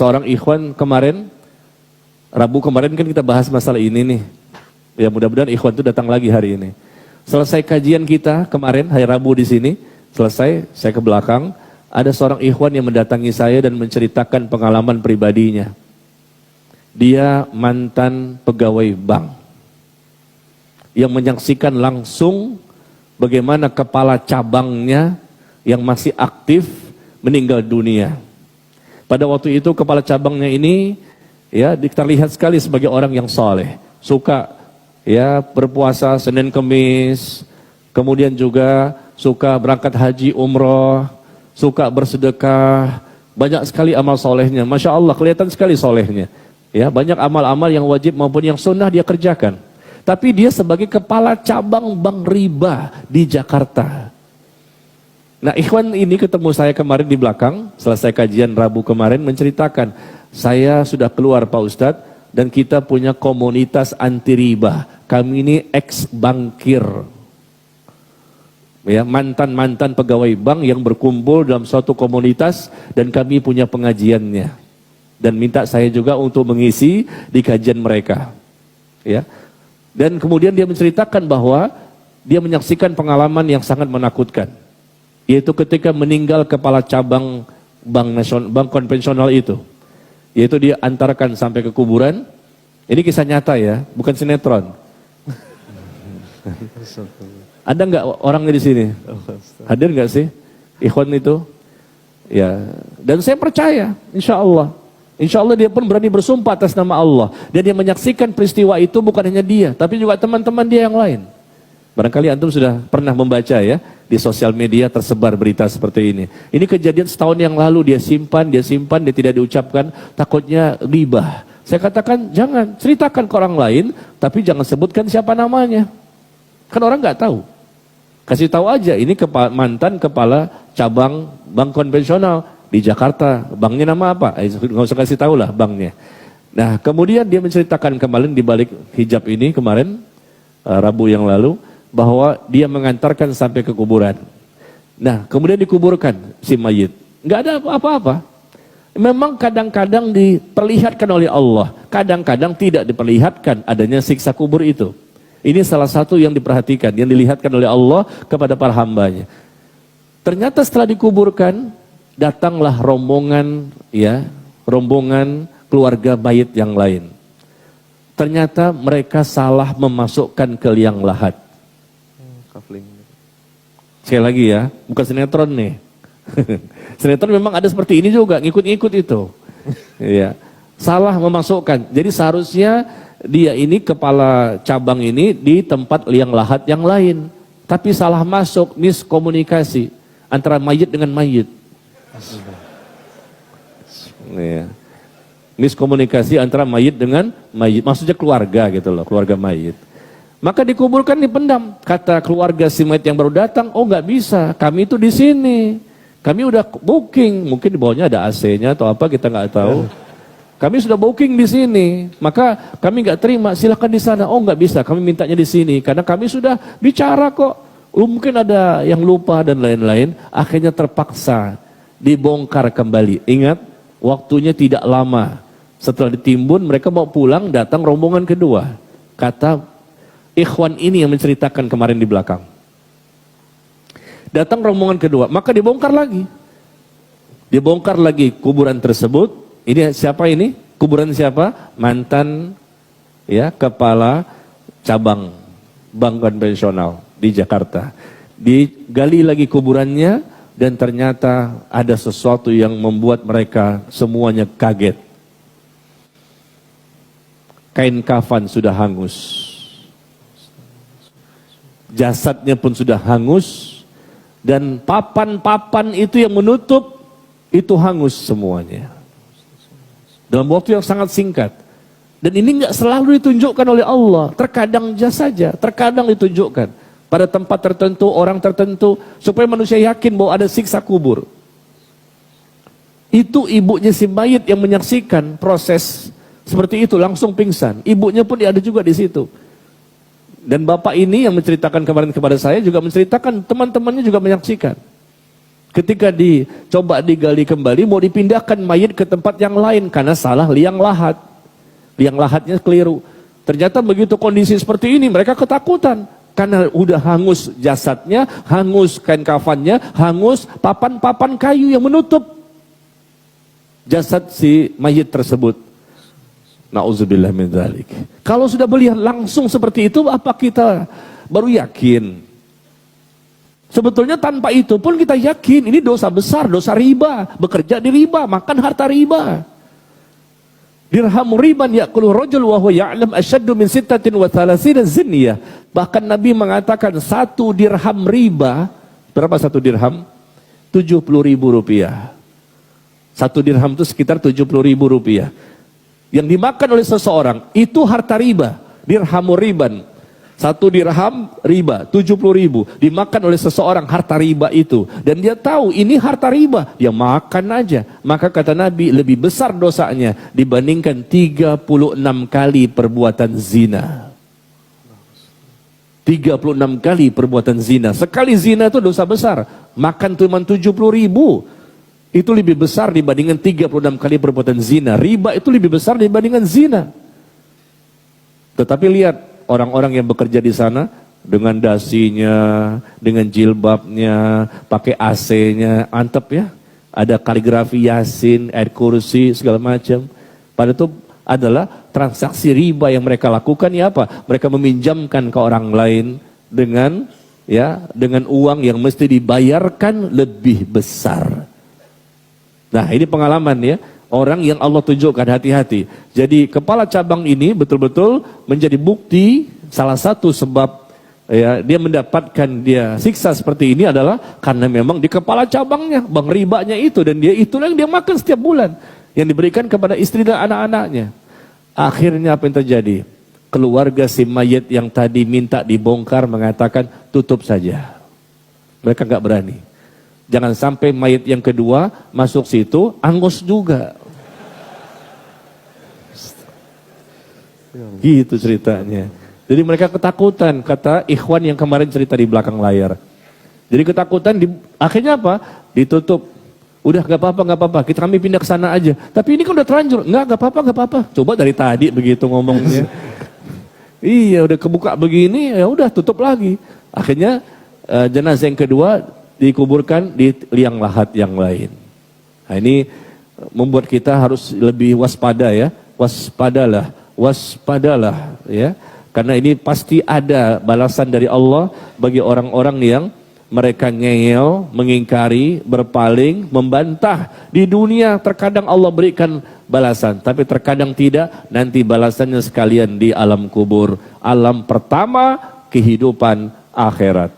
seorang ikhwan kemarin, Rabu kemarin kan kita bahas masalah ini nih. Ya mudah-mudahan ikhwan itu datang lagi hari ini. Selesai kajian kita kemarin hari Rabu di sini, selesai saya ke belakang, ada seorang ikhwan yang mendatangi saya dan menceritakan pengalaman pribadinya. Dia mantan pegawai bank yang menyaksikan langsung bagaimana kepala cabangnya yang masih aktif meninggal dunia. Pada waktu itu kepala cabangnya ini ya terlihat sekali sebagai orang yang soleh, suka ya berpuasa Senin Kemis, kemudian juga suka berangkat haji umroh, suka bersedekah, banyak sekali amal solehnya. Masya Allah kelihatan sekali solehnya. Ya, banyak amal-amal yang wajib maupun yang sunnah dia kerjakan. Tapi dia sebagai kepala cabang bank riba di Jakarta. Nah ikhwan ini ketemu saya kemarin di belakang, selesai kajian Rabu kemarin menceritakan, saya sudah keluar Pak Ustadz dan kita punya komunitas anti riba. Kami ini ex-bankir. Ya, mantan-mantan pegawai bank yang berkumpul dalam suatu komunitas dan kami punya pengajiannya. Dan minta saya juga untuk mengisi di kajian mereka. Ya. Dan kemudian dia menceritakan bahwa dia menyaksikan pengalaman yang sangat menakutkan. Yaitu ketika meninggal kepala cabang bank konvensional itu. Yaitu dia antarkan sampai ke kuburan. Ini kisah nyata ya, bukan sinetron. Ada nggak orangnya di sini? Hadir nggak sih ikhwan itu? Ya. Dan saya percaya, insya Allah. Insya Allah dia pun berani bersumpah atas nama Allah. Dan dia menyaksikan peristiwa itu bukan hanya dia, tapi juga teman-teman dia yang lain. Barangkali antum sudah pernah membaca ya, di sosial media tersebar berita seperti ini. Ini kejadian setahun yang lalu, dia simpan, dia tidak diucapkan, takutnya ghibah. Saya katakan jangan, ceritakan ke orang lain, tapi jangan sebutkan siapa namanya. Kan orang nggak tahu. Kasih tahu aja, ini mantan kepala cabang bank konvensional di Jakarta, banknya nama apa? Nggak usah kasih tahu lah banknya. Nah kemudian dia menceritakan kemarin di balik hijab ini kemarin Rabu yang lalu bahwa dia mengantarkan sampai ke kuburan. Nah kemudian dikuburkan si mayit, nggak ada apa-apa. Memang kadang-kadang diperlihatkan oleh Allah, kadang-kadang tidak diperlihatkan adanya siksa kubur itu. Ini salah satu yang diperhatikan, yang dilihatkan oleh Allah kepada para hambanya. Ternyata setelah dikuburkan, datanglah rombongan keluarga mayit yang lain. Ternyata mereka salah memasukkan ke liang lahat. Sekali lagi ya, bukan sinetron nih. Sinetron memang ada seperti ini juga, ngikut-ngikut itu. Ya, salah memasukkan. Jadi seharusnya dia ini kepala cabang ini di tempat liang lahat yang lain, tapi salah masuk, miskomunikasi antara mayit dengan mayit. Ya. Miskomunikasi antara mayit dengan mayit, maksudnya keluarga gitu loh, keluarga mayit. Maka dikuburkan, dipendam. Kata keluarga si mayit yang baru datang, oh nggak bisa, kami itu di sini, kami udah booking, mungkin di bawahnya ada AC-nya atau apa kita nggak tahu. Kami sudah booking di sini, maka kami nggak terima, silakan di sana. Oh nggak bisa, kami mintanya di sini, karena kami sudah bicara kok. Mungkin ada yang lupa dan lain-lain, akhirnya terpaksa dibongkar kembali. Ingat, waktunya tidak lama. Setelah ditimbun, mereka mau pulang, datang rombongan kedua. Kata ikhwan ini yang menceritakan kemarin di belakang. Datang rombongan kedua, maka dibongkar lagi. Dibongkar lagi kuburan tersebut. Ini siapa ini? Kuburan siapa? Mantan ya kepala cabang bank konvensional di Jakarta. Digali lagi kuburannya dan ternyata ada sesuatu yang membuat mereka semuanya kaget. Kain kafan sudah hangus. Jasadnya pun sudah hangus dan papan-papan itu yang menutup itu hangus semuanya. Dalam waktu yang sangat singkat. Dan ini nggak selalu ditunjukkan oleh Allah, terkadang saja, terkadang ditunjukkan pada tempat tertentu, orang tertentu, supaya manusia yakin bahwa ada siksa kubur. Itu ibunya si mayit yang menyaksikan proses seperti itu, langsung pingsan. Ibunya pun ada juga di situ. Dan bapak ini yang menceritakan kemarin kepada saya juga menceritakan teman-temannya juga menyaksikan. Ketika dicoba digali kembali, mau dipindahkan mayit ke tempat yang lain karena salah liang lahat. Liang lahatnya keliru. Ternyata begitu kondisi seperti ini, mereka ketakutan. Karena udah hangus jasadnya, hangus kain kafannya, hangus papan-papan kayu yang menutup jasad si mayit tersebut. Na'udzubillah min dzalik. Kalau sudah melihat langsung seperti itu, apa kita baru yakin? Sebetulnya tanpa itu pun kita yakin ini dosa besar, dosa riba, bekerja di riba, makan harta riba. Dirham riban ya'kulu rajul wa huwa ya'lam asyaddu min 36 zinyah. Bahkan Nabi mengatakan 1 dirham riba, berapa 1 dirham? 70.000 rupiah. 1 dirham itu sekitar 70.000 rupiah. Yang dimakan oleh seseorang itu harta riba, dirhamur riban. 1 dirham riba, 70.000 dimakan oleh seseorang harta riba itu, dan dia tahu ini harta riba, dia makan aja. Maka kata Nabi lebih besar dosanya dibandingkan 36 kali perbuatan zina. 36 kali perbuatan zina. Sekali zina itu dosa besar. Makan cuma 70.000 itu lebih besar dibandingkan 36 kali perbuatan zina. Riba itu lebih besar dibandingkan zina. Tetapi lihat orang-orang yang bekerja di sana dengan dasinya, dengan jilbabnya, pakai AC-nya, antep ya. Ada kaligrafi Yasin, ayat kursi, segala macam. Padahal itu adalah transaksi riba yang mereka lakukan ya apa? Mereka meminjamkan ke orang lain dengan uang yang mesti dibayarkan lebih besar. Nah, ini pengalaman ya. Orang yang Allah tunjukkan, hati-hati. Jadi kepala cabang ini betul-betul menjadi bukti, salah satu sebab ya, dia mendapatkan siksa seperti ini adalah karena memang di kepala cabangnya, bang ribanya itu, dan itulah yang dia makan setiap bulan, yang diberikan kepada istri dan anak-anaknya. Akhirnya apa yang terjadi? Keluarga si mayit yang tadi minta dibongkar mengatakan tutup saja. Mereka nggak berani. Jangan sampai mayit yang kedua masuk situ, angus juga. Gitu ceritanya. Jadi mereka ketakutan, kata ikhwan yang kemarin cerita di belakang layar. Jadi ketakutan, akhirnya apa? Ditutup. Udah gak apa-apa, kami pindah ke sana aja. Tapi ini kan udah terlanjur. Gak apa-apa. Coba dari tadi begitu ngomongnya. Iya, udah kebuka begini, ya udah tutup lagi. Akhirnya jenazah yang kedua dikuburkan di liang lahat yang lain. Nah, ini membuat kita harus lebih waspada ya. Waspadalah ya. Karena ini pasti ada balasan dari Allah bagi orang-orang yang mereka ngeyel, mengingkari, berpaling, membantah. Di dunia terkadang Allah berikan balasan, tapi terkadang tidak. Nanti balasannya sekalian di alam kubur. Alam pertama kehidupan akhirat.